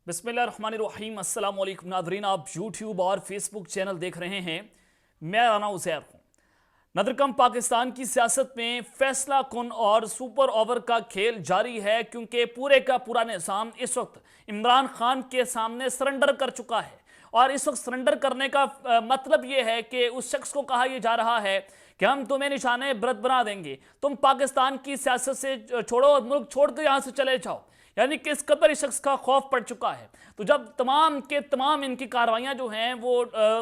बिस्मिल्लाहिर्रहमानिर्रहीम। अस्सलाम वालेकुम नादरीन, आप यूट्यूब और फेसबुक चैनल देख रहे हैं। मैं राना उज़ैर हूँ। नदरकम पाकिस्तान की सियासत में फैसला कुन और सुपर ओवर का खेल जारी है, क्योंकि पूरे का पूरा निज़ाम इस वक्त इमरान खान के सामने सरेंडर कर चुका है। और इस वक्त सरेंडर करने का मतलब ये है कि उस शख्स को कहा यह जा रहा है कि हम तुम्हें निशाने ब्रत बना देंगे, तुम पाकिस्तान की सियासत से छोड़ो और मुल्क छोड़ कर यहाँ से चले जाओ। यानी कि इस कदर इस शख्स का खौफ पड़ चुका है। तो जब तमाम के तमाम इनकी कार्रवाइयां जो हैं वो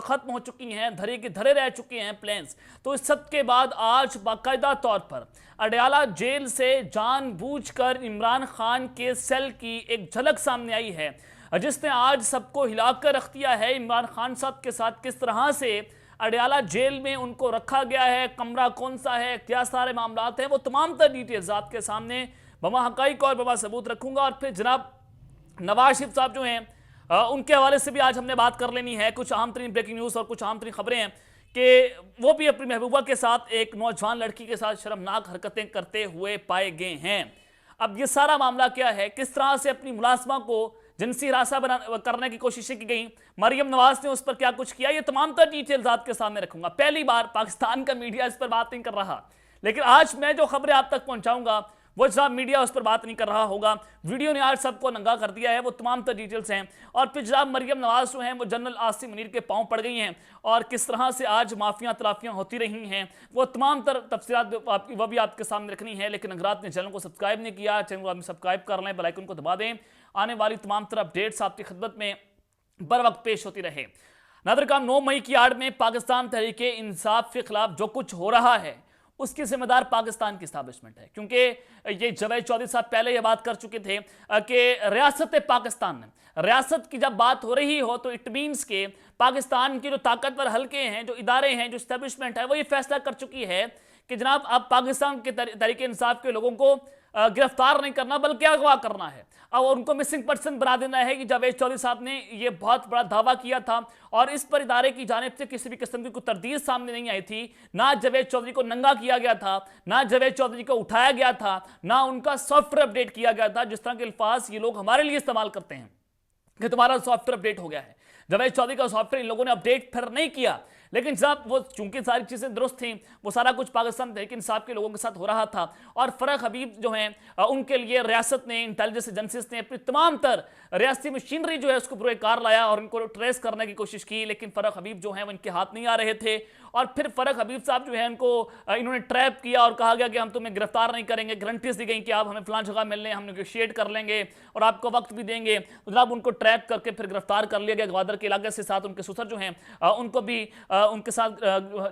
ख़त्म हो चुकी हैं, धरे के धरे रह चुके हैं प्लान्स, तो इस सब के बाद आज बाकायदा तौर पर अडयाला जेल से जानबूझकर इमरान खान के सेल की एक झलक सामने आई है, जिसने आज सबको हिलाकर रख दिया है। इमरान खान साहब के साथ किस तरह से अडयाला जेल में उनको रखा गया है, कमरा कौन सा है, क्या सारे मामला हैं, वो तमाम तर डिटेल्स आपके सामने बमा हकाइक और बमा सबूत रखूंगा। और फिर जनाब नवाज शरीफ साहब जो हैं उनके हवाले से भी आज हमने बात कर लेनी है। कुछ अहम तरीन ब्रेकिंग न्यूज़ और कुछ अहम तरीन खबरें हैं कि वो भी अपनी महबूबा के साथ एक नौजवान लड़की के साथ शर्मनाक हरकतें करते हुए पाए गए हैं। अब ये सारा मामला क्या है, किस तरह से अपनी मुलाजमा को जिनसी हिरासा करने की कोशिशें की गई, मरियम नवाज ने उस पर क्या कुछ किया, ये तमाम तर डिटेल्स आपके सामने रखूंगा। पहली बार पाकिस्तान का मीडिया इस पर बात नहीं कर रहा, लेकिन आज मैं जो खबरें आप तक पहुंचाऊंगा वो जनाब मीडिया उस पर बात नहीं कर रहा होगा। वीडियो ने आज सबको नंगा कर दिया है, वो तमाम तर डिटेल्स हैं। और फिर जनाब मरियम नवाज जो हैं वो जनरल आसिम मुनीर के पांव पड़ गई हैं, और किस तरह से आज माफियां तलाफियां होती रही हैं, वो तमाम तर तफसीलात वो भी आपके सामने रखनी है। लेकिन अगर आपने चैनल को सब्सक्राइब नहीं किया, चैनल को आपने सब्सक्राइब कर लें, बेल आइकन को दबा दें, आने वाली तमाम तर अपडेट्स आपकी खिदमत में बर वक्त पेश होती रहे। नादरकाम 9 मई की आड़ में पाकिस्तान तहरीक इंसाफ के खिलाफ जो कुछ हो रहा है उसकी जिम्मेदार पाकिस्तान की इस्टेब्लिशमेंट है, क्योंकि ये जावेद चौधरी साहब पहले ये बात कर चुके थे कि रियासत पाकिस्तान में रियासत की जब बात हो रही हो तो इट मीन्स के पाकिस्तान के जो ताकतवर हल्के हैं, जो इदारे हैं, जो इस्टेब्लिशमेंट है, वो ये फैसला कर चुकी है कि जनाब अब पाकिस्तान के तहरीक इंसाफ के लोगों को गिरफ्तार नहीं करना बल्कि अगवा करना है। अब उनको मिसिंग पर्सन बना देना है कि जावेद चौधरी साहब ने ये बहुत बड़ा दावा किया था और इस पर इदारे की जानिब से किसी भी किस्म की कोई तरदीद सामने नहीं आई थी। ना जावेद चौधरी को नंगा किया गया था, ना जावेद चौधरी को उठाया गया था, ना उनका सॉफ्टवेयर अपडेट किया गया था, जिस तरह के अल्फाज ये लोग हमारे लिए इस्तेमाल करते हैं कि तुम्हारा सॉफ्टवेयर अपडेट हो गया है। जावेद चौधरी का सॉफ्टवेयर इन लोगों ने अपडेट फिर नहीं किया, लेकिन जब वो चूंकि सारी चीज़ें दुरुस्त थी, वो सारा कुछ पाकिस्तान तहरीक इंसाफ के लोगों के साथ हो रहा था। और फ़रक हबीब जो हैं उनके लिए रियासत ने, इंटेलिजेंस एजेंसीज ने अपनी तमाम तर रियासती मशीनरी जो है उसको पूरे कार लाया और उनको ट्रेस करने की कोशिश की, लेकिन फ़रक हबीब जो हैं वो इनके हाथ नहीं आ रहे थे। और फिर फ़रक हबीब साहब जो है उनको इन्होंने ट्रैप किया और कहा गया कि हम तुम्हें गिरफ्तार नहीं करेंगे, गारंटीज दी गई कि आप हमें फलां जगह मिल लें, हम नेगोशिएट कर लेंगे और आपको वक्त भी देंगे। तो जनाब उनको ट्रैप करके फिर गिरफ्तार कर लिया गया। ग्वादर के इलाके से साथ उनके ससुर जो हैं उनको भी उनके साथ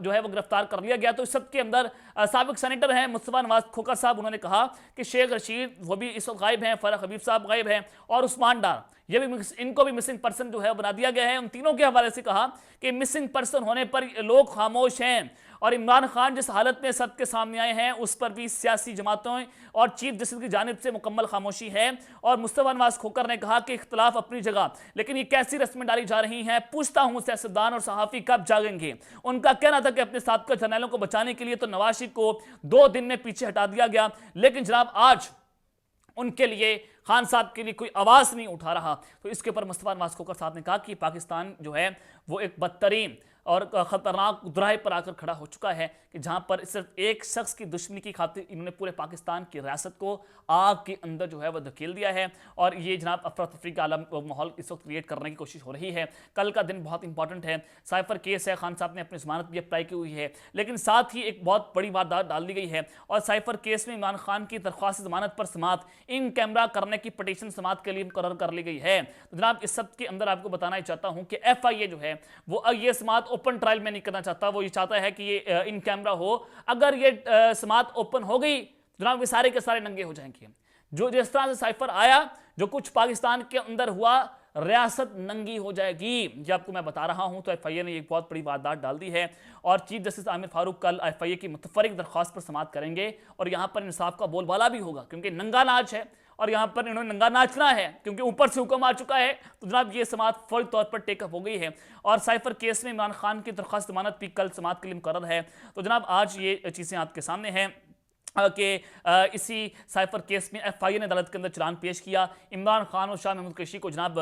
जो है वो गिरफ्तार कर लिया गया। तो इस सब के अंदर साबिक सेनेटर हैं मुस्तफा नवाज खोखर साहब, उन्होंने कहा कि शेख रशीद वो भी इस वक्त गायब हैं, फ़रक हबीब साहब गायब हैं और उस्मान डार ये भी इनको भी मिसिंग पर्सन जो है बना दिया गया है। उन तीनों के हवाले से कहा कि मिसिंग पर्सन होने पर लोग खामोश हैं और इमरान खान जिस हालत में सबके सामने आए हैं उस पर भी सियासी जमातों और चीफ जस्टिस की जानिब से मुकम्मल खामोशी है। और मुस्तफा नवाज खोखर ने कहा कि इख्तलाफ अपनी जगह, लेकिन ये कैसी रस्में डाली जा रही हैं, पूछता हूं सियासतदान और सहाफ़ी कब जागेंगे। उनका कहना था कि अपने साथ जर्नैलों को बचाने के लिए तो नवाज शरीफ को 2 दिन में पीछे हटा दिया गया, लेकिन जनाब आज उनके लिए खान साहब के लिए कोई आवाज़ नहीं उठा रहा। तो इसके ऊपर मुस्तफा नवाज खोखर साहब ने कहा कि पाकिस्तान जो है वो एक बदतरीन और ख़तरनाक दुराहे पर आकर खड़ा हो चुका है कि जहां पर सिर्फ एक शख्स की दुश्मनी की खातिर इन्होंने पूरे पाकिस्तान की रियासत को आग के अंदर जो है वह धकेल दिया है। और ये जनाब अफरा तफरी का आलम माहौल इस वक्त क्रिएट करने की कोशिश हो रही है। कल का दिन बहुत इंपॉर्टेंट है, साइफर केस है, खान साहब ने अपनी जमानत भी अप्लाई की हुई है, लेकिन साथ ही एक बहुत बड़ी वारदात डाल दी गई है। और साइफर केस में इमरान खान की दरख्वास्त जमानत पर समात इन कैमरा करने की पटिशन समात के लिए मुकर्रर कर ली गई है। तो जनाब इस सब के अंदर आपको बताना चाहता हूँ कि FIA जो है वो ये समात ओपन ट्रायल में नहीं करना चाहता, वो ये चाहता है कि ये इन कैमरा हो। अगर ये समात ओपन हो गई जनाब ये सारे के सारे नंगे हो जाएंगे। जो जिस तरह से साइफर आया, जो कुछ पाकिस्तान के अंदर हुआ, रियासत नंगी हो जाएगी, ये आपको मैं बता रहा हूं। तो FIA ने एक बहुत बड़ी वारदात डाल दी है और चीफ जस्टिस आमिर फारूक कल FIA की मुतफरिक दरख्वास्त पर समात करेंगे और यहां पर इंसाफ का बोलबाला भी होगा, क्योंकि नंगा नाच है और यहाँ पर इन्होंने नंगा नाचना है क्योंकि ऊपर से हुक्म आ चुका है। तो जनाब ये समात फौरी तौर पर टेकअप हो गई है और साइफर केस में इमरान खान की दरख्वास्त जमानत भी कल समात के लिए मुकर्रर है। तो जनाब आज ये चीज़ें आपके सामने हैं। कि इसी साइफर केस में एफआईए ने अदालत के अंदर चालान पेश किया। इमरान खान और शाह महमूद कुरैशी को जनाब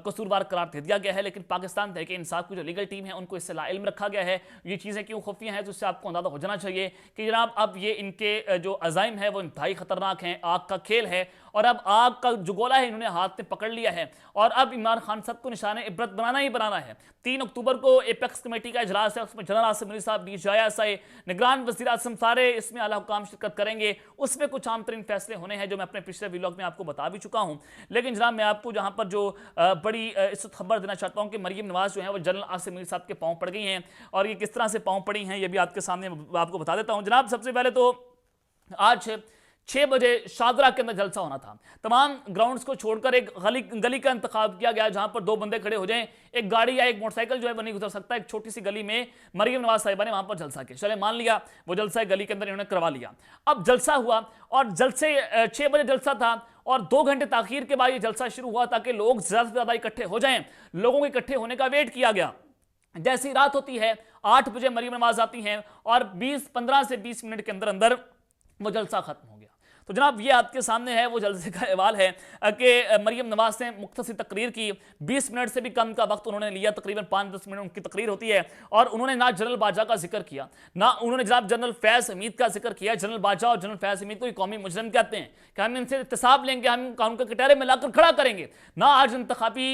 कसूरवार करार दे दिया गया है, लेकिन पाकिस्तान तहरीक इंसाफ की जो लीगल टीम है उनको इससे लाइल्म रखा गया है। ये चीज़ें क्यों खुफिया हैं, तो उससे आपको अंदाजा हो जाना चाहिए कि जनाब अब ये इनके जो अज़ाइम है वो इंतहाई खतरनाक हैं। आग का खेल है और अब आग का जो गोला है इन्होंने हाथ में पकड़ लिया है और अब इमरान खान साहब को निशाने इबरत बनाना ही बनाना है। 3 अक्टूबर को एपेक्स कमेटी का इजलास है, उसमें जनरल आसिम मलिक साहब, DGI निगरान वज़ीर आज़म सारे इसमें आला हुकाम शिरकत करेंगे। उसमें कुछ आम तरीन फैसले होने हैं जो मैं अपने पिछले व्लॉग में आपको बता भी चुका हूं। लेकिन जनाब मैं आपको जहां पर जो बड़ी इस वक्त खबर देना चाहता हूं कि मरियम नवाज जो है वो जनरल आसिम मलिक साहब के पांव पड़ गई हैं और ये किस तरह से पांव पड़ी हैं ये भी आपके सामने आपको बता देता हूं। जनाब सबसे पहले तो आज 6 बजे शादरा के अंदर जलसा होना था। तमाम ग्राउंड्स को छोड़कर एक गली का इंतखाब किया गया जहां पर 2 बंदे खड़े हो जाएं, एक गाड़ी या एक मोटरसाइकिल जो है वो नहीं गुजर सकता। एक छोटी सी गली में मरियम नवाज साहिबा ने वहां पर जलसा किया। चले मान लिया वो जलसा गली के अंदर इन्होंने करवा लिया। अब जलसा हुआ और जलसे 6 बजे जलसा था और 2 घंटे ताखीर के बाद ये जलसा शुरू हुआ ताकि लोग ज्यादा से ज्यादा इकट्ठे हो जाएं। लोगों के इकट्ठे होने का वेट किया गया। जैसी रात होती है 8 बजे मरियम नवाज आती हैं और 15 से 20 मिनट के अंदर अंदर वो जलसा खत्म हो गया। तो जनाब ये आपके सामने है वो जलसे का अहवाल है कि मरियम नवाज ने मुख्तसर तकरीर की। 20 मिनट से भी कम का वक्त उन्होंने लिया, तकरीबन 5-10 मिनट उनकी तकरीर होती है और उन्होंने ना जनरल बाजवा का जिक्र किया, ना उन्होंने जनाब जनरल फैज हमीद का जिक्र किया। जनरल बाजवा और जनरल फैज हमीद को कौमी मुजरिम कहते हैं कि हम इनसे इत्तेसाब लेंगे, हम कानून के कटहरे में लाकर खड़ा करेंगे। ना आज इंतखाबी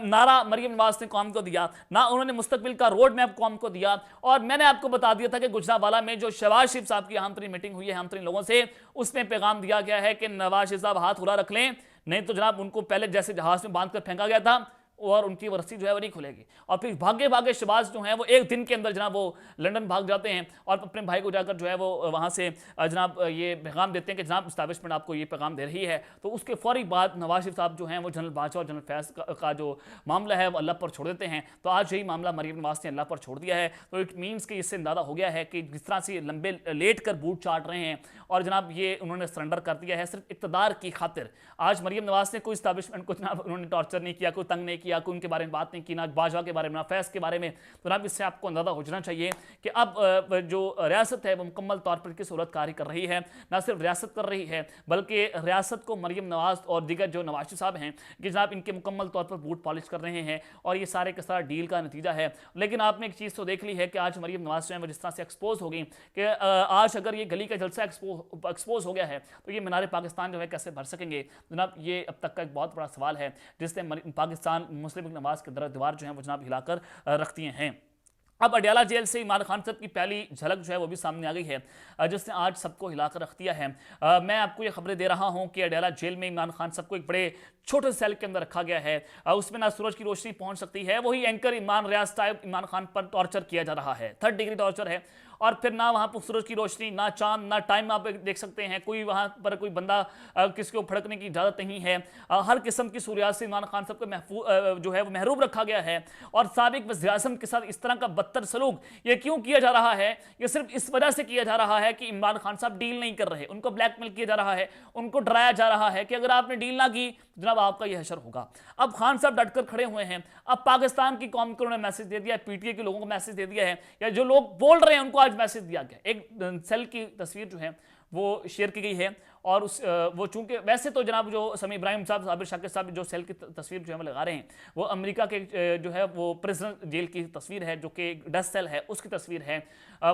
नारा मरियम नवाज ने कौम को दिया, ना उन्होंने मुस्तकबिल का रोड मैप कौम को दिया। और मैंने आपको बता दिया था कि गुजरावाला में जो शहबाज शरीफ साहब की अहम तरीन मीटिंग हुई है अहम तरीन लोगों से, उसमें पैगाम दिया गया है कि नवाज शरीफ साहब हाथ खुला रख लें, नहीं तो जनाब उनको पहले जैसे जहाज में बांध कर फेंका गया था और उनकी रस्सी जो है वो नहीं खुलेगी। और फिर भागे भागे शहबाज जो हैं वो एक दिन के अंदर जनाब वो लंदन भाग जाते हैं और अपने भाई को जाकर जो है वो वहाँ से जनाब ये पैगाम देते हैं कि जनाब इस्टेब्लिशमेंट आपको ये पैगाम दे रही है। तो उसके फौरी बाद नवाज शरीफ साहब जो हैं वो जनरल बाजवा और जनरल फैज का जो मामला है वो अल्लाह पर छोड़ देते हैं। तो आज यही मामला मरियम नवाज ने अल्लाह पर छोड़ दिया है। तो इट मीन्स कि इससे अंदाजा हो गया है कि जिस तरह से लंबे लेट कर बूट चाट रहे हैं और जनाब ये उन्होंने सरेंडर कर दिया है सिर्फ इक़्तिदार की खातिर। आज मरियम नवाज ने कोई इस्टेब्लिशमेंट को जनाब उन्होंने टॉर्चर नहीं किया, कोई तंग नहीं किया, कोई उनके बारे में बात नहीं की, ना बाजवा के बारे में, ना फैज के बारे में। तो जनाब इससे आपको अंदाजा हो जाना चाहिए कि अब जो रियासत है वो मुकम्मल तौर पर किस सूरत कारी कर रही है। ना सिर्फ रियासत कर रही है बल्कि रियासत को मरियम नवाज और दीगर जो नवाज साहब हैं कि जनाब इनके मुकम्मल तौर पर बूट पॉलिश कर रहे हैं और ये सारे के सारा डील का नतीजा है। लेकिन आपने एक चीज़ तो देख ली है कि आज मरियम नवाज जो है वो जिस तरह से एक्सपोज हो गई कि आज अगर ये गली का जलसा एक्सपोज हो गया है तो ये मीनार पाकिस्तान जो है कैसे भर सकेंगे। जनाब ये अब तक का एक बहुत बड़ा सवाल है जिसने पाकिस्तान मुस्लिम लीग नवाज के दीवार जो है वो जनाब हिलाकर रख दिए हैं। अब अडयाला जेल से इमरान खान साहब की पहली झलक जो है वो भी सामने आ गई है जिसने आज सबको हिलाकर रख दिया है। मैं आपको ये खबरें दे रहा हूँ कि अडयाला जेल में इमरान खान साहब को एक बड़े छोटे सेल के अंदर रखा गया है। उसमें ना सूरज की रोशनी पहुंच सकती है, वही एंकर इमरान रियाज टाइप इमरान खान पर टॉर्चर किया जा रहा है, 3rd डिग्री टॉर्चर है। और फिर ना वहाँ पर सूरज की रोशनी, ना चांद, ना टाइम आप देख सकते हैं, कोई वहाँ पर कोई बंदा किसी को फड़कने की इजाज़त नहीं है। हर किस्म की सूर्यात से इमरान खान साहब को महफूज जो है वो महरूब रखा गया है। और साबिक वज़ीर-ए-आज़म के साथ इस तरह का बदतर सलूक ये क्यों किया जा रहा है? ये सिर्फ इस वजह से किया जा रहा है कि इमरान खान साहब डील नहीं कर रहे, उनको ब्लैकमेल किया जा रहा है, उनको डराया जा रहा है कि अगर आपने डील ना की तो जनाब आपका यह हशर होगा। अब खान साहब डटकर खड़े हुए हैं। अब पाकिस्तान की कौम को उन्होंने मैसेज दे दिया है, पीटीए के लोगों को मैसेज दे दिया है, या जो लोग बोल रहे हैं उनको आज मैसेज दिया गया। एक सेल की तस्वीर जो है वो शेयर की गई है और वो चूंकि वैसे तो जनाब जो समी इब्राहिम साहब, साबिर शाकिर साहब जो सेल की तस्वीर जो है वो लगा रहे हैं वो अमेरिका के जो है वो प्रिजनर जेल की तस्वीर है जो कि डेथ सेल है उसकी तस्वीर है,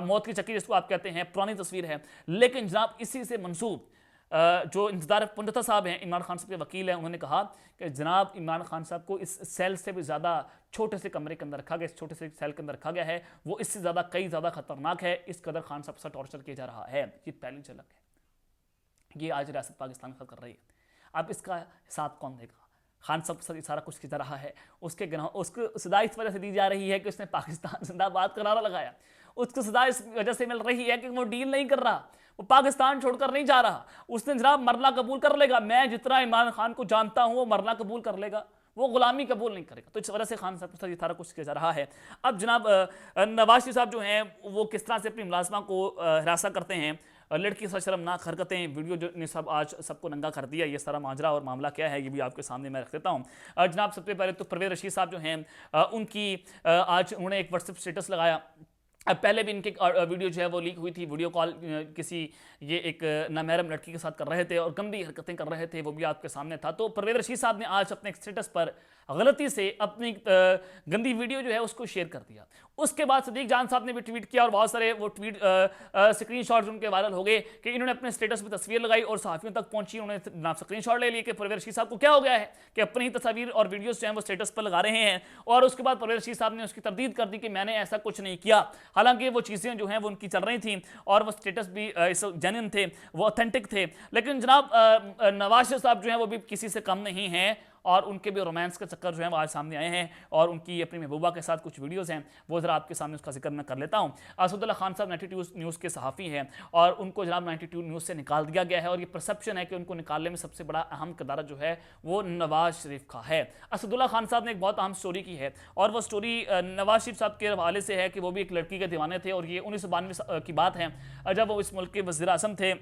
मौत की चक्की जिसको आप कहते हैं, पुरानी तस्वीर है। लेकिन जनाब इसी से मंसूब जो इंतजार पुंडता साहब हैं, इमरान खान साहब के वकील हैं, उन्होंने कहा कि जनाब इमरान खान साहब को इस सेल से भी ज़्यादा छोटे से कमरे के अंदर रखा गया, इस छोटे से सेल के अंदर रखा गया है, वो इससे ज़्यादा कई ज़्यादा खतरनाक है। इस कदर खान साहब से टॉर्चर किया जा रहा है। ये पहली झलक है, ये आज रियासत पाकिस्तान का कर रही है। अब इसका हिसाब कौन देगा? खान साहब के साथ सारा कुछ किया जा रहा है, उसको सदा इस वजह से दी जा रही है कि उसने पाकिस्तान जिंदाबाद का नारा लगाया। उसको सदा इस वजह से मिल रही है कि वो डील नहीं कर रहा, वो पाकिस्तान छोड़कर नहीं जा रहा। उसने जनाब मरना कबूल कर लेगा। मैं जितना इमरान खान को जानता हूं वो मरना कबूल कर लेगा, वो गुलामी कबूल नहीं करेगा। तो इस वजह से खान साहब के साथ ये सारा कुछ किया जा रहा है। अब जनाब नवाज शरीफ साहब जो हैं वो किस तरह से अपनी मुलाजमा को हिरासत करते हैं, लड़की से शर्मनाक हरकतें, वीडियो जो ने सब आज सबको नंगा कर दिया। ये सारा माजरा और मामला क्या है ये भी आपके सामने मैं रख देता हूँ। जनाब सबसे पहले तो परवेज रशीद साहब जो हैं उनकी आज उन्होंने एक व्हाट्सएप स्टेटस लगाया अब पहले भी इनके वीडियो जो है वो लीक हुई थी, वीडियो कॉल किसी ये एक नामहरम लड़की के साथ कर रहे थे और गंदी हरकतें कर रहे थे, वो भी आपके सामने था। तो परवेज़ रशीद साहब ने आज अपने स्टेटस पर गलती से अपनी गंदी वीडियो जो है उसको शेयर कर दिया। उसके बाद सदीक जान साहब ने भी ट्वीट किया और बहुत सारे वो ट्वीट स्क्रीनशॉट्स उनके वायरल हो गए कि इन्होंने अपने स्टेटस पर तस्वीर लगाई और सहाफ़ियों तक पहुंची, उन्होंने स्क्रीनशॉट ले लिए कि परवेज़ रशीद साहब को क्या हो गया है कि अपनी ही तस्वीर और वीडियोस जो हैं वो स्टेटस पर लगा रहे हैं। और उसके बाद परवेज़ रशीद साहब ने उसकी तरदीद कर दी कि मैंने ऐसा कुछ नहीं किया, हालांकि वो चीज़ें जो हैं वो उनकी चल रही थी और वो स्टेटस भी जेन्युइन थे, वो ऑथेंटिक थे। लेकिन जनाब नवाज शरीफ साहब जो हैं वो भी किसी से कम नहीं हैं और उनके भी रोमांस के चक्कर जो है वो आज सामने आए हैं और उनकी अपनी महबूबा के साथ कुछ वीडियोस हैं, वो ज़रा आपके सामने उसका जिक्र मैं कर लेता हूं। असदुल्ला खान साहब 92 न्यूज़ के सहाफ़ी हैं और उनको जनाब 92 न्यूज़ से निकाल दिया गया है और ये परसेप्शन है कि उनको निकालने में सबसे बड़ा अहम किरदार जो है वो नवाज शरीफ का है। असदुल्ला खान साहब ने एक बहुत अहम स्टोरी की है और वो स्टोरी नवाज शरीफ साहब के हवाले से है कि वो भी एक लड़की के दीवाने थे और ये 1992 की बात है जब वो इस मुल्क के वज़ीर आज़म थे।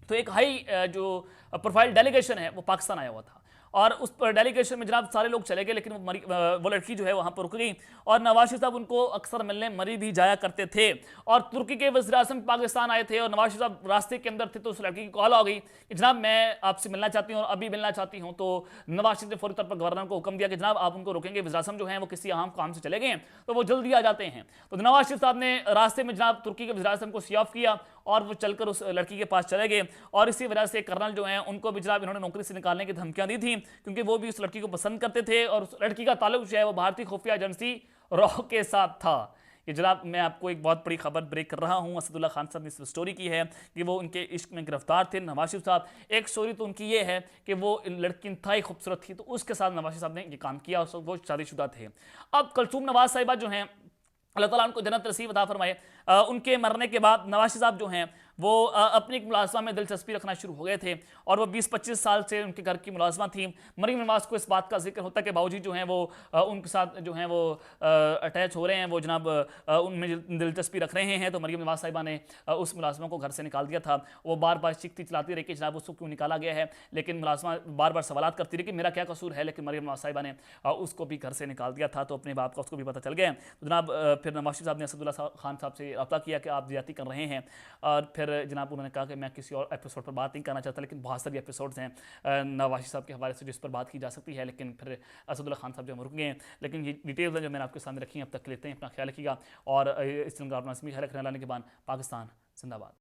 तो एक हाई जो प्रोफाइल डेलीगेशन है वो पाकिस्तान आया हुआ था और उस डेलीगेशन में जनाब सारे लोग चले गए, लेकिन वो लड़की जो है वहाँ पर रुक गई और नवाज शरीफ साहब उनको अक्सर मिलने मरी भी जाया करते थे। और तुर्की के वज़ीर आज़म पाकिस्तान आए थे और नवाज शरीफ साहब रास्ते के अंदर थे तो उस लड़की की कॉल आ गई कि जनाब मैं आपसे मिलना चाहती हूँ और अभी मिलना चाहती हूँ। तो नवाज शरीफ ने फौरी तौर पर गवर्नर को हुक्म दिया कि जनाब आप उनको रोकेंगे, वज़ीर आज़म जो हैं वो किसी अहम काम से चले गए हैं तो वो जल्दी आ जाते हैं। तो नवाज शरीफ साहब ने रास्ते में जनाब तुर्की के वज़ीर आज़म को सी ऑफ किया और वो चलकर उस लड़की के पास चले गए और इसी वजह से कर्नल जो हैं उनको भी जनाब इन्होंने नौकरी से निकालने की धमकियां दी थी क्योंकि वो भी उस लड़की को पसंद करते थे और उस लड़की का ताल्लुक जो है वो भारतीय खुफिया एजेंसी रॉ के साथ था। ये जनाब मैं आपको एक बहुत बड़ी खबर ब्रेक कर रहा हूँ। असदुल्ला खान साहब ने इस स्टोरी की है कि वो उनके इश्क में गिरफ्तार थे नवाज शरीफ साहब। एक स्टोरी तो उनकी ये है कि वो लड़की इंतहाई खूबसूरत थी तो उसके साथ नवाज शरीफ साहब ने ये काम किया और वो शादीशुदा थे। अब कलसूम नवाज साहिबा जो हैं अल्लाह ताला उनको जन्नत नसीब अता फरमाए, उनके मरने के बाद नवाज शरीफ साहब जो हैं वो अपनी एक मुलाजमा में दिलचस्पी रखना शुरू हो गए थे और वो 20-25 साल से उनके घर की मुलाजमा थी। मरीम नवाज को इस बात का जिक्र होता है कि बाबूजी जो हैं वो उनके साथ जो हैं वो अटैच हो रहे हैं, वो जनाब उनमें दिलचस्पी रख रहे हैं। तो मरीम नवाज साहिबा ने उस मुलाजमा को घर से निकाल दिया था। वो बार बार चिकती चलाती रही कि जनाब उसको क्यों निकाला गया है, लेकिन मुलाजमा बार बार सवाल करती रही कि मेरा क्या कसूर है, लेकिन मरीम नवाज साहिबा ने उसको भी घर से निकाल दिया था। तो अपने बाप का उसको भी पता चल गया। तो जनाब फिर नवाज शरीफ साहब ने असदुल्ला खान साहब से रब्ता किया कि आप ज्यादती कर रहे हैं और फिर जनाब उन्होंने कहा कि मैं किसी और एपिसोड पर बात नहीं करना चाहता, लेकिन बहुत सारी एपिसोड्स हैं नवाज शरीफ साहब के हवाले से जिस पर बात की जा सकती है, लेकिन फिर असदुल्ला खान साहब जो हम रुक गए हैं। लेकिन ये डिटेल्स हैं जो मैंने आपके सामने रखी हैं, अब तक लेते हैं। अपना ख्याल रखिएगा और इस तरह का अपना ख्याल रखने लाने के बाद पाकिस्तान जिंदाबाद।